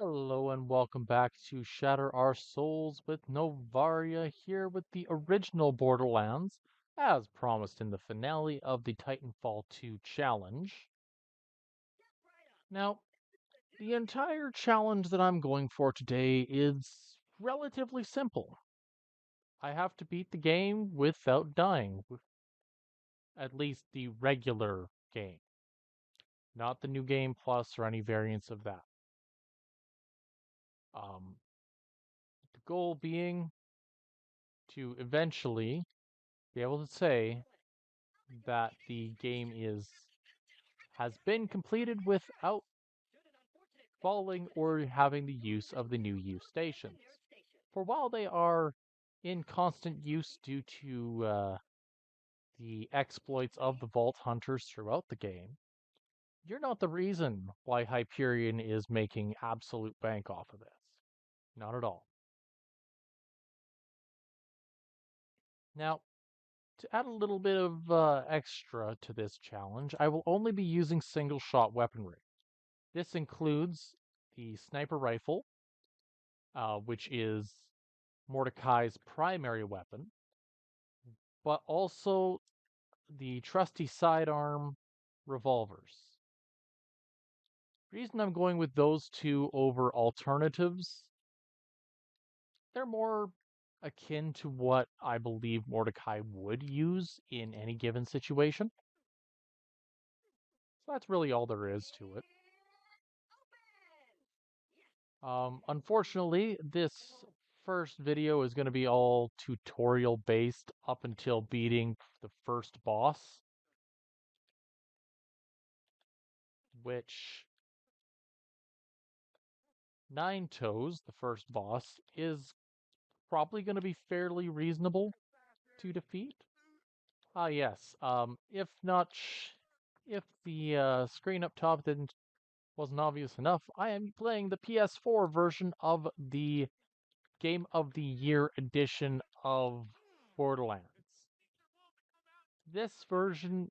Hello and welcome back to Shatter Our Souls with Novaria here with the original Borderlands, as promised in the finale of the Titanfall 2 challenge. Now, the entire challenge that I'm going for today is relatively simple. I have to beat the game without dying, at least the regular game, not the new game plus or any variants of that. Um, the goal being to eventually be able to say that the game has been completed without falling or having the use of the new use stations. For while they are in constant use due to the exploits of the Vault Hunters throughout the game, you're not the reason why Hyperion is making absolute bank off of this. Not at all. Now, to add a little bit of extra to this challenge, I will only be using single shot weaponry. This includes the sniper rifle, which is Mordecai's primary weapon, but also the trusty sidearm revolvers. Reason I'm going with those two over alternatives, they're more akin to what I believe Mordecai would use in any given situation. So that's really all there is to it. Unfortunately, this first video is going to be all tutorial based up until beating the first boss, which Nine Toes, the first boss, is probably going to be fairly reasonable to defeat. Ah, yes. If not, if the screen up top didn't wasn't obvious enough, I am playing the PS4 version of the Game of the Year edition of Borderlands. This version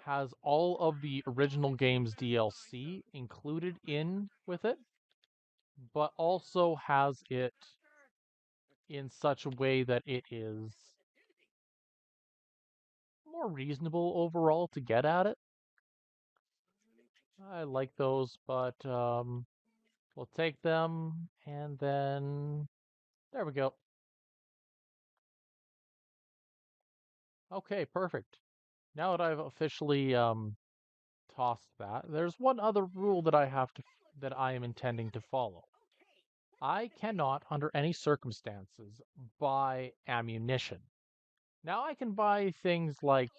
has all of the original game's DLC included in with it, but also has it in such a way that it is more reasonable overall to get at it. I like those, but we'll take them and then there we go. Okay, perfect. Now that I've officially tossed that, there's one other rule that that I am intending to follow. I cannot, under any circumstances, buy ammunition. Now I can buy things like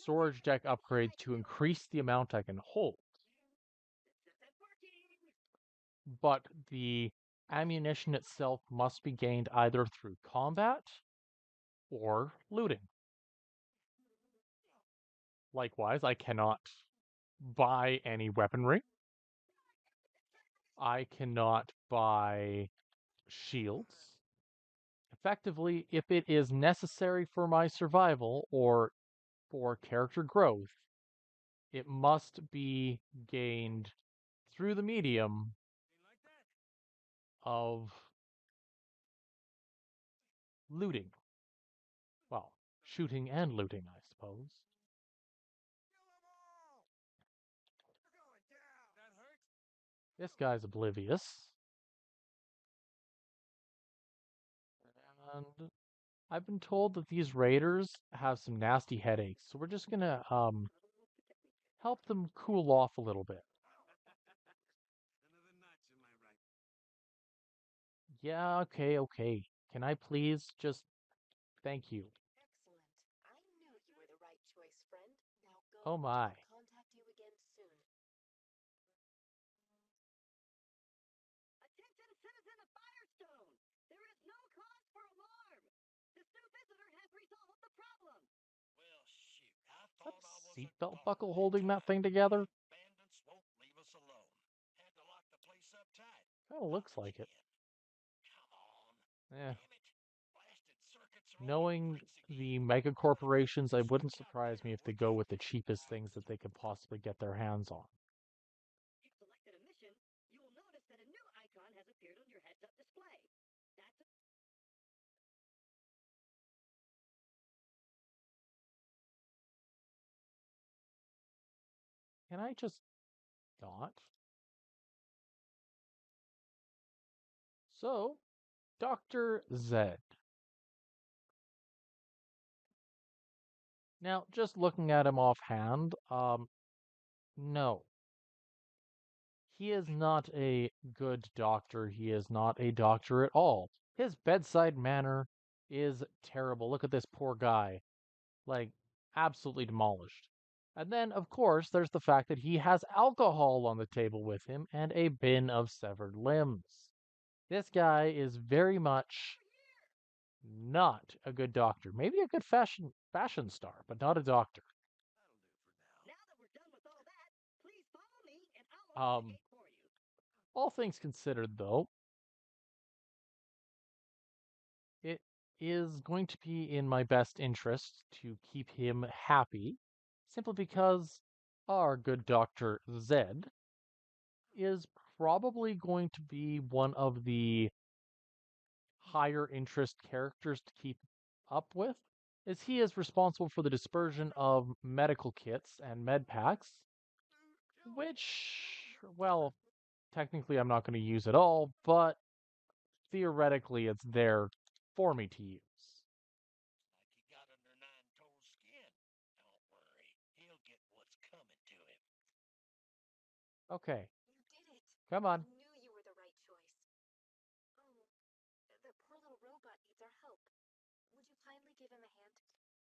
storage deck upgrades to increase the amount I can hold, but the ammunition itself must be gained either through combat or looting. Likewise, I cannot buy any weaponry. I cannot buy shields. Effectively, if it is necessary for my survival or for character growth, it must be gained through the medium of looting. Well, shooting and looting, I suppose. This guy's oblivious. And I've been told that these raiders have some nasty headaches, so we're just gonna help them cool off a little bit. Yeah, okay, okay. Can I please just thank you? Oh my. Is that seatbelt buckle holding that thing together? Kind of looks like it. Yeah. Knowing the mega corporations, it wouldn't surprise me if they go with the cheapest things that they could possibly get their hands on. Can I just not? So, Dr. Z. Now, just looking at him offhand, no. He is not a good doctor. He is not a doctor at all. His bedside manner is terrible. Look at this poor guy. Like, absolutely demolished. And then, of course, there's the fact that he has alcohol on the table with him and a bin of severed limbs. This guy is very much not a good doctor. Maybe a good fashion star, but not a doctor. Um, all things considered, though, it is going to be in my best interest to keep him happy, simply because our good Dr. Zed is probably going to be one of the higher interest characters to keep up with, as he is responsible for the dispersion of medical kits and med packs, which, well, technically I'm not going to use at all, but theoretically it's there for me to use. Okay, come on.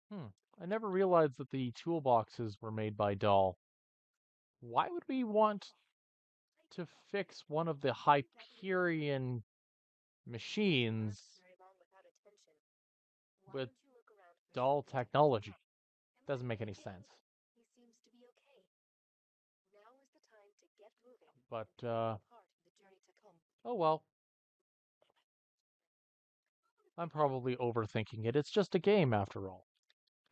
Hmm. I never realized that the toolboxes were made by Doll. Why would we want to fix one of the Hyperion machines with Doll technology? Doesn't make any sense. But, oh well. I'm probably overthinking it. It's just a game after all.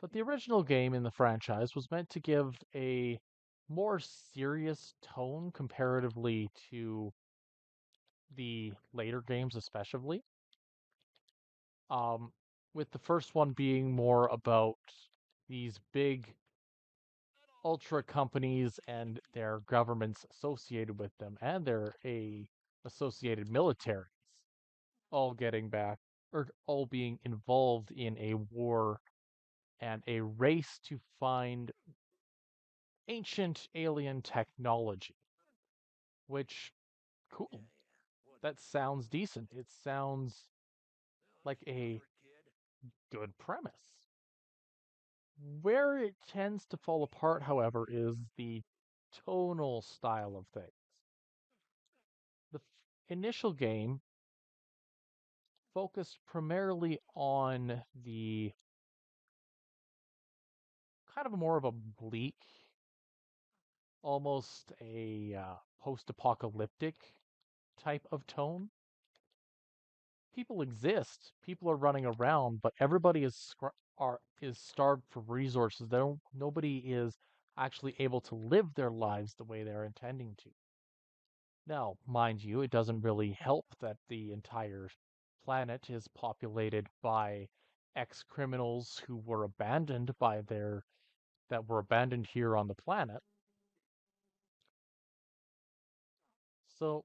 But the original game in the franchise was meant to give a more serious tone comparatively to the later games, especially. Um, with the first one being more about these big ultra companies and their governments associated with them and their associated militaries all getting back or all being involved in a war and a race to find ancient alien technology, which, cool. That sounds decent. It sounds like a good premise. Where it tends to fall apart, however, is the tonal style of things. The initial game focused primarily on the kind of more of a bleak, almost a post-apocalyptic type of tone. People exist, people are running around, but everybody is starved for resources. Nobody is actually able to live their lives the way they're intending to. Now, mind you, it doesn't really help that the entire planet is populated by ex-criminals who were abandoned by their that were abandoned here on the planet. So,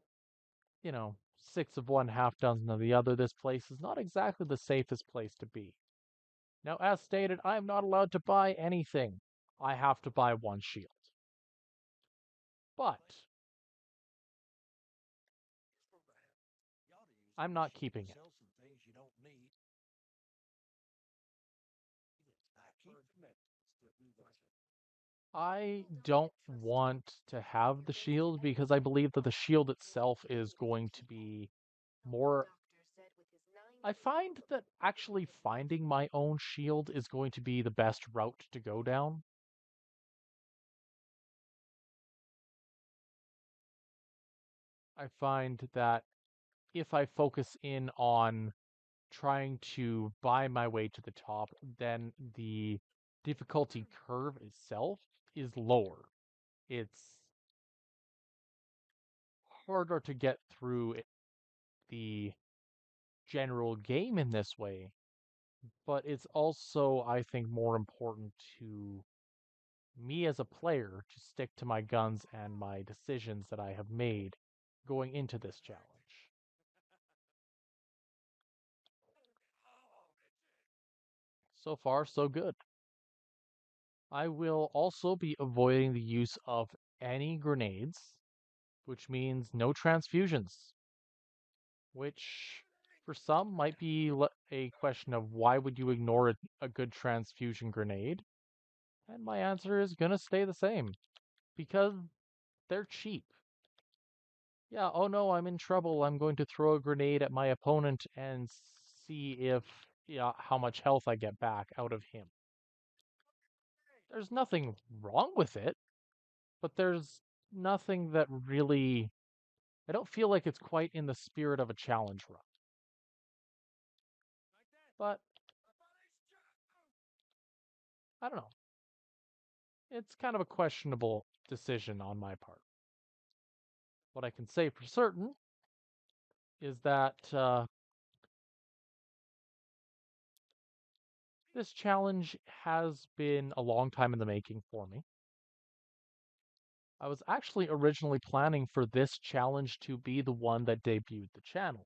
six of one, half dozen of the other, this place is not exactly the safest place to be. Now, as stated, I am not allowed to buy anything. I have to buy one shield. But I'm not keeping it. I don't want to have the shield because I believe that the shield itself is going to be more. I find that actually finding my own shield is going to be the best route to go down. I find that if I focus in on trying to buy my way to the top, then the difficulty curve itself is lower. It's harder to get through the general game in this way, but it's also, I think, more important to me as a player to stick to my guns and my decisions that I have made going into this challenge. So far, so good. I will also be avoiding the use of any grenades, which means no transfusions, which for some might be a question of why would you ignore a good transfusion grenade? And my answer is going to stay the same because they're cheap. Yeah, oh no, I'm in trouble. I'm going to throw a grenade at my opponent and see if how much health I get back out of him. There's nothing wrong with it, but there's nothing that really I don't feel like it's quite in the spirit of a challenge run. But I don't know. It's kind of a questionable decision on my part. What I can say for certain is that this challenge has been a long time in the making for me. I was actually originally planning for this challenge to be the one that debuted the channel.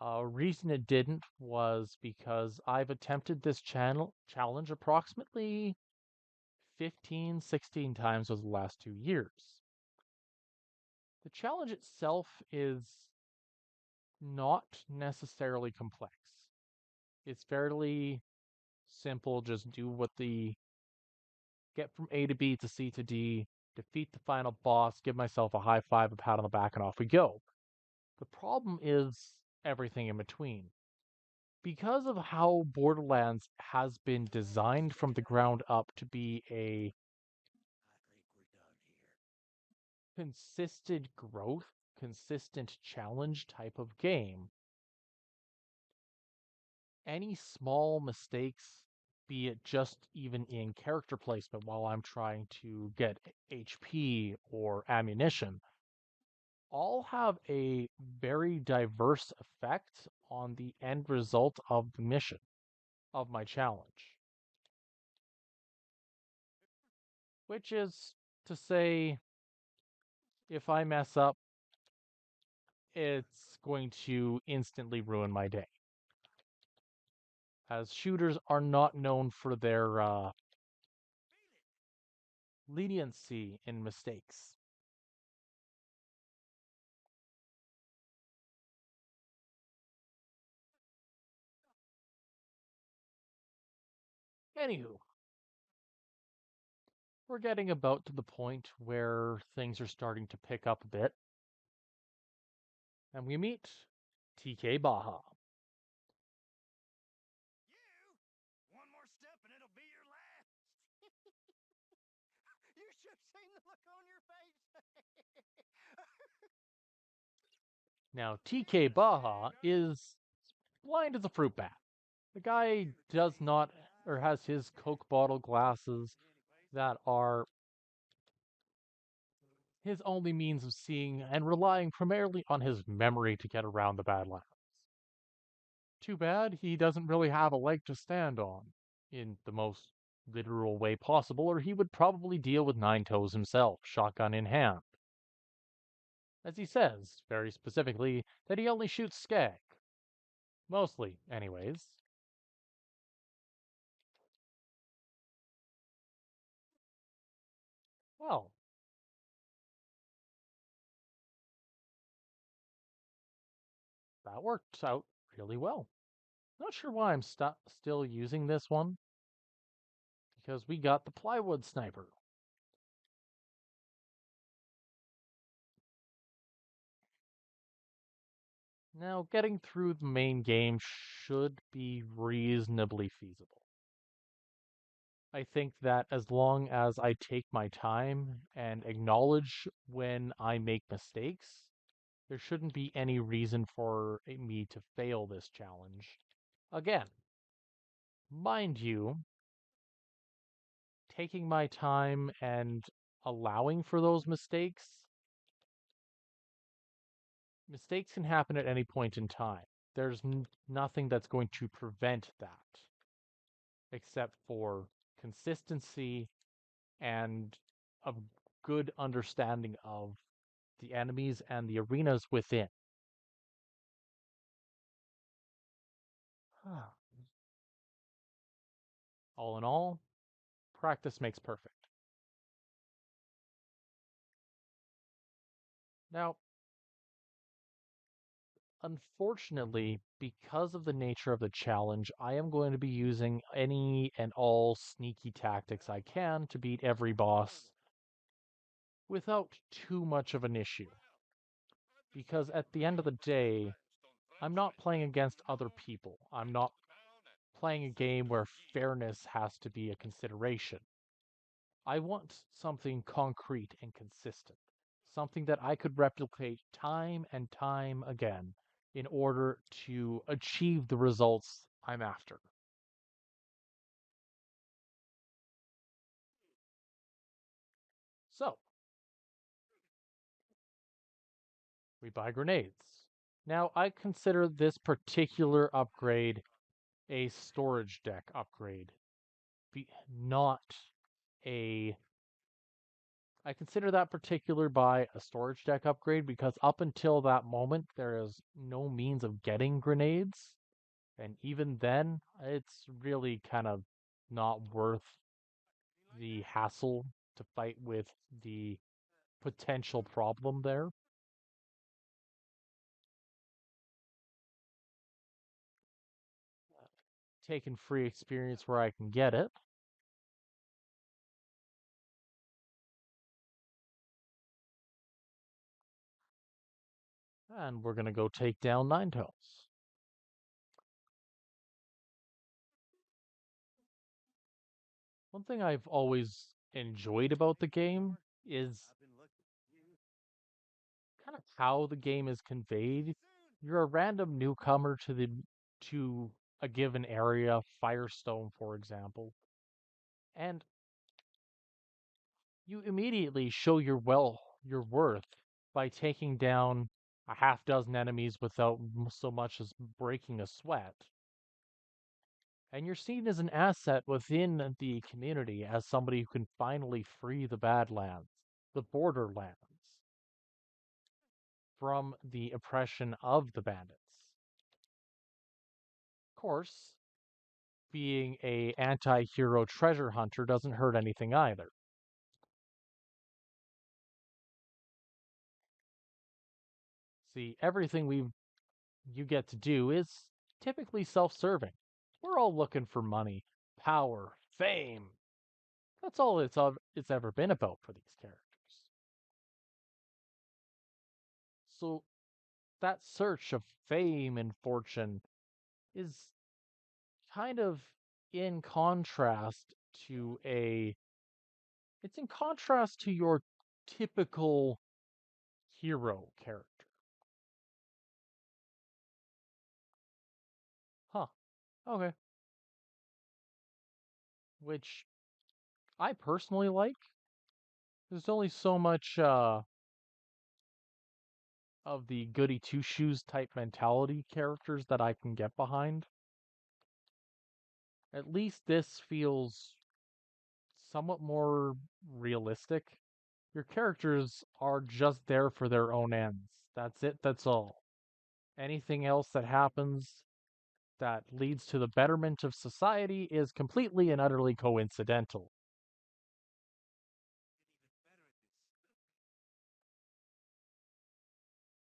Reason it didn't was because I've attempted this challenge approximately 15, 16 times over the last 2 years. The challenge itself is not necessarily complex. It's fairly simple, just do what the get from A to B to C to D, defeat the final boss, give myself a high five, a pat on the back, and off we go. The problem is everything in between. Because of how Borderlands has been designed from the ground up to be a consistent growth, consistent challenge type of game, any small mistakes, be it just even in character placement while I'm trying to get HP or ammunition, all have a very diverse effect on the end result of the mission, of my challenge. Which is to say, if I mess up, it's going to instantly ruin my day. As shooters are not known for their leniency in mistakes. Anywho, we're getting about to the point where things are starting to pick up a bit. And we meet TK Baha. One more step and it'll be your last. You should have seen the look on your face. Now, TK Baha is blind as a fruit bat. The guy does not, or has his Coke bottle glasses that are his only means of seeing and relying primarily on his memory to get around the Badlands. Too bad he doesn't really have a leg to stand on, in the most literal way possible, or he would probably deal with Nine Toes himself, shotgun in hand. As he says, very specifically, that he only shoots skag. Mostly, anyways. Well, that worked out really well. Not sure why I'm still using this one, because we got the plywood sniper. Now, getting through the main game should be reasonably feasible. I think that as long as I take my time and acknowledge when I make mistakes, there shouldn't be any reason for me to fail this challenge. Again, mind you, taking my time and allowing for those mistakes can happen at any point in time. There's nothing that's going to prevent that except for consistency and a good understanding of the enemies and the arenas within. All in all, practice makes perfect. Now, unfortunately, because of the nature of the challenge, I am going to be using any and all sneaky tactics I can to beat every boss without too much of an issue. Because at the end of the day, I'm not playing against other people. I'm not playing a game where fairness has to be a consideration. I want something concrete and consistent, something that I could replicate time and time again in order to achieve the results I'm after. So, we buy grenades. Now, I consider this particular upgrade a storage deck upgrade, not a I consider that particular buy a storage deck upgrade because up until that moment, there is no means of getting grenades. And even then, it's really kind of not worth the hassle to fight with the potential problem there. Taking free experience where I can get it. And we're going to go take down Nine Toes. One thing I've always enjoyed about the game is kind of how the game is conveyed. You're a random newcomer to a given area, Firestone, for example, and you immediately show your worth by taking down a half dozen enemies without so much as breaking a sweat. And you're seen as an asset within the community as somebody who can finally free the Badlands, the Borderlands, from the oppression of the bandits. Of course, being a anti-hero treasure hunter doesn't hurt anything either. See, everything you get to do is typically self-serving. We're all looking for money, power, fame. That's all it's ever been about for these characters. So that search of fame and fortune is kind of in contrast to a it's in contrast to your typical hero character. Huh. Okay. Which I personally like. There's only so much of the goody two shoes type mentality characters that I can get behind. At least this feels somewhat more realistic. Your characters are just there for their own ends. That's it, that's all. Anything else that happens that leads to the betterment of society is completely and utterly coincidental.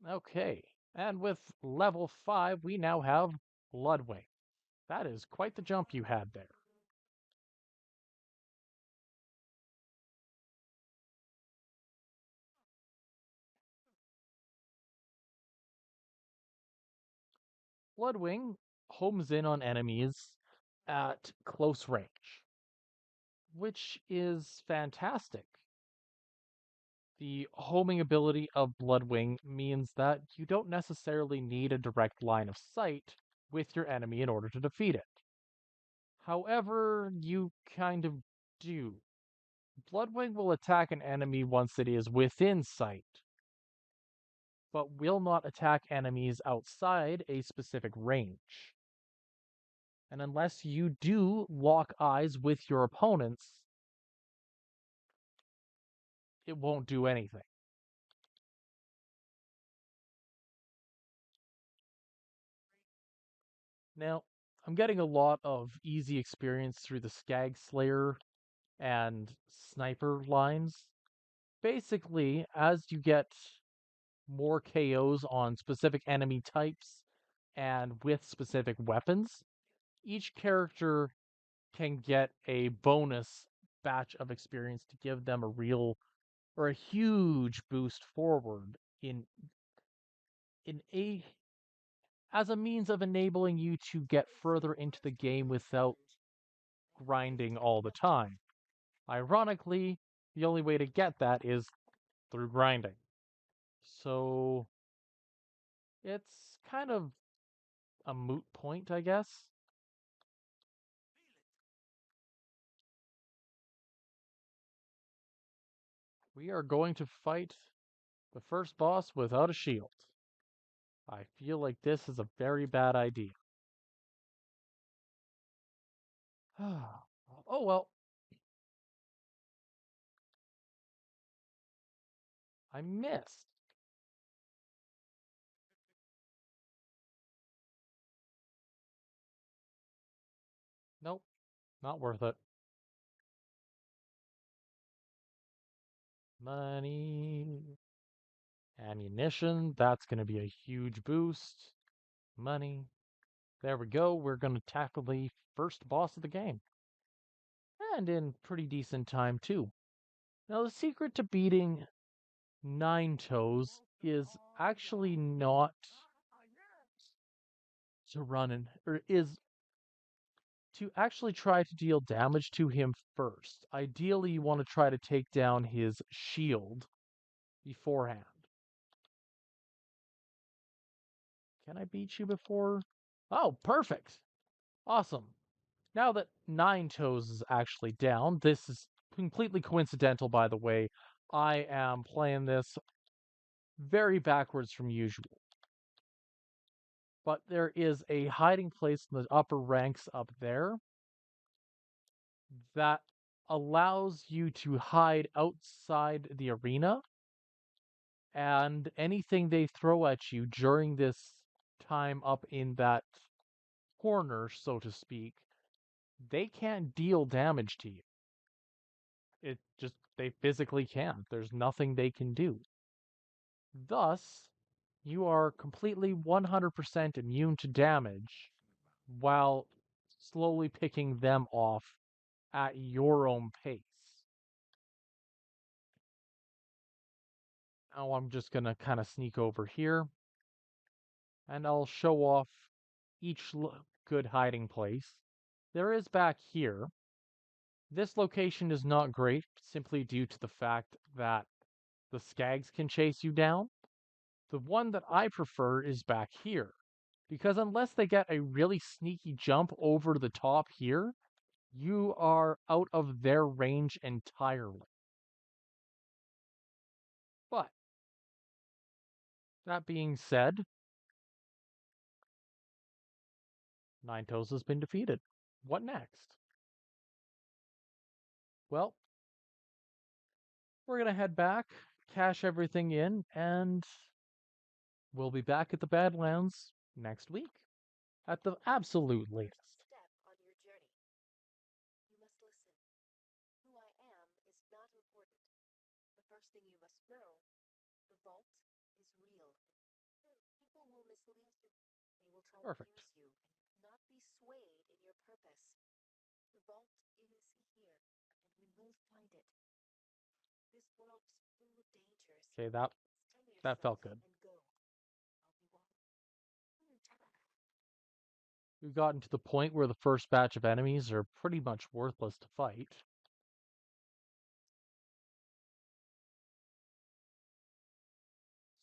Okay, and with level 5, we now have Bloodwing. That is quite the jump you had there. Bloodwing homes in on enemies at close range, which is fantastic. The homing ability of Bloodwing means that you don't necessarily need a direct line of sight with your enemy in order to defeat it. However, you kind of do. Bloodwing will attack an enemy once it is within sight, but will not attack enemies outside a specific range. And unless you do lock eyes with your opponents, it won't do anything. Now, I'm getting a lot of easy experience through the Skag Slayer and Sniper lines. Basically, as you get more KOs on specific enemy types and with specific weapons, each character can get a bonus batch of experience to give them a real or a huge boost forward in a as a means of enabling you to get further into the game without grinding all the time. Ironically, the only way to get that is through grinding. So it's kind of a moot point, I guess. We are going to fight the first boss without a shield. I feel like this is a very bad idea. Oh well, I missed. Nope, not worth it. Money. Ammunition, that's going to be a huge boost. Money. There we go. We're going to tackle the first boss of the game. And in pretty decent time, too. Now, the secret to beating Nine Toes is actually not to run in, or is to actually try to deal damage to him first. Ideally, you want to try to take down his shield beforehand. Can I beat you before? Oh, perfect. Awesome. Now that Nine Toes is actually down, this is completely coincidental, by the way. I am playing this very backwards from usual. But there is a hiding place in the upper ranks up there that allows you to hide outside the arena, and anything they throw at you during this time up in that corner, so to speak, they can't deal damage to you. It just, they physically can't. There's nothing they can do. Thus, you are completely 100% immune to damage while slowly picking them off at your own pace. Now I'm just going to kind of sneak over here and I'll show off each good hiding place. There is back here. This location is not great simply due to the fact that the skags can chase you down. The one that I prefer is back here, because unless they get a really sneaky jump over the top here, you are out of their range entirely. But that being said, Nine Toes has been defeated. What next? Well, we're going to head back, cash everything in, and we'll be back at the Badlands next week at the absolute latest. Step on your journey. You must listen. Who I am is not important. The first thing you must know, the vault is real. People will mislead you. They will try Perfect. to use you and not be swayed in your purpose. The vault is here, and we will find it. This world is full of dangers. Okay, that felt good. And go. We've gotten to the point where the first batch of enemies are pretty much worthless to fight.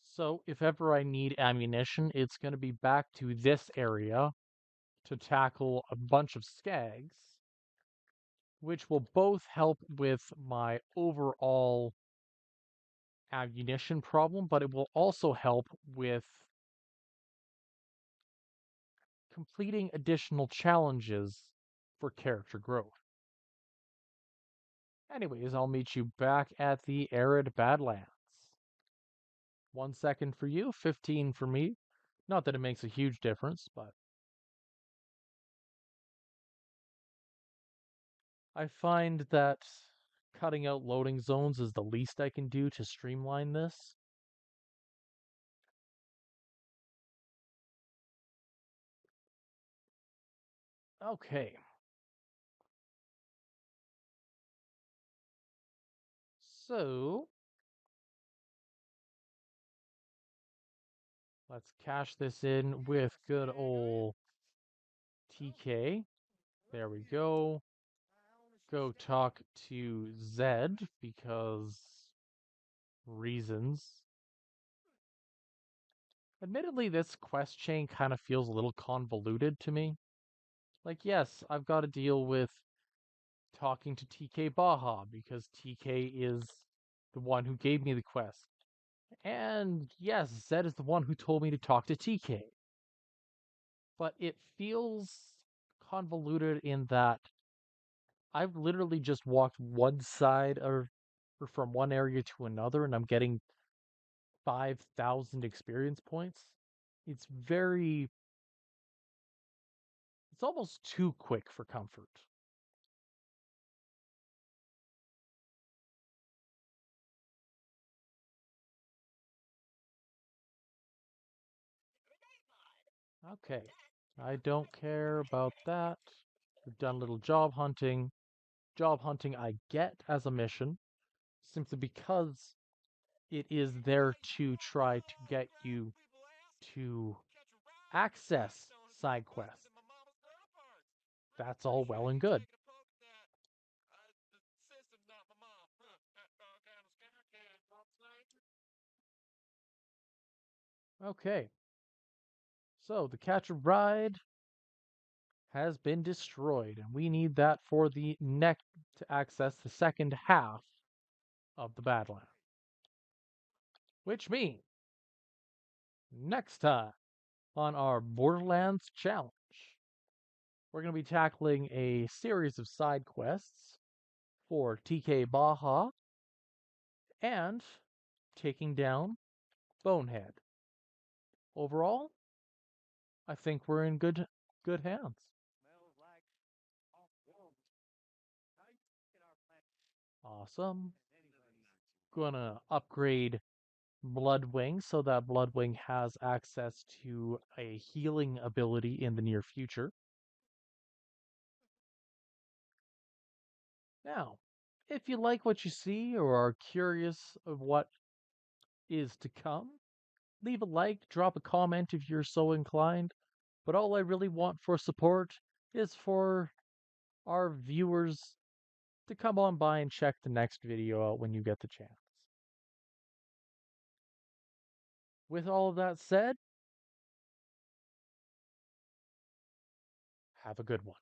So if ever I need ammunition, it's going to be back to this area to tackle a bunch of skags, which will both help with my overall ammunition problem, but it will also help with completing additional challenges for character growth. Anyways, I'll meet you back at the arid Badlands. 1 second for you, 15 for me. Not that it makes a huge difference, but I find that cutting out loading zones is the least I can do to streamline this. Okay. So, let's cash this in with good old TK. There we go. Go talk to Zed because reasons. Admittedly, this quest chain kind of feels a little convoluted to me. Like, yes, I've got to deal with talking to TK Baja because TK is the one who gave me the quest. And yes, Zed is the one who told me to talk to TK. But it feels convoluted in that I've literally just walked one side or from one area to another and I'm getting 5,000 experience points. It's almost too quick for comfort. Okay, I don't care about that. We've done a little job hunting. Job hunting I get as a mission, simply because it is there to try to get you to access side quests. That's all well and good. Okay, so the catch a ride has been destroyed, and we need that for the next to access the second half of the Badlands. Which means next time on our Borderlands challenge, we're going to be tackling a series of side quests for TK Baja and taking down Bonehead. Overall, I think we're in good hands. Smells like off-world. How do you get our planet? Awesome. Anybody. Gonna upgrade Bloodwing so that Bloodwing has access to a healing ability in the near future. Now, if you like what you see or are curious of what is to come, leave a like, drop a comment if you're so inclined. But all I really want for support is for our viewers to come on by and check the next video out when you get the chance. With all of that said, have a good one.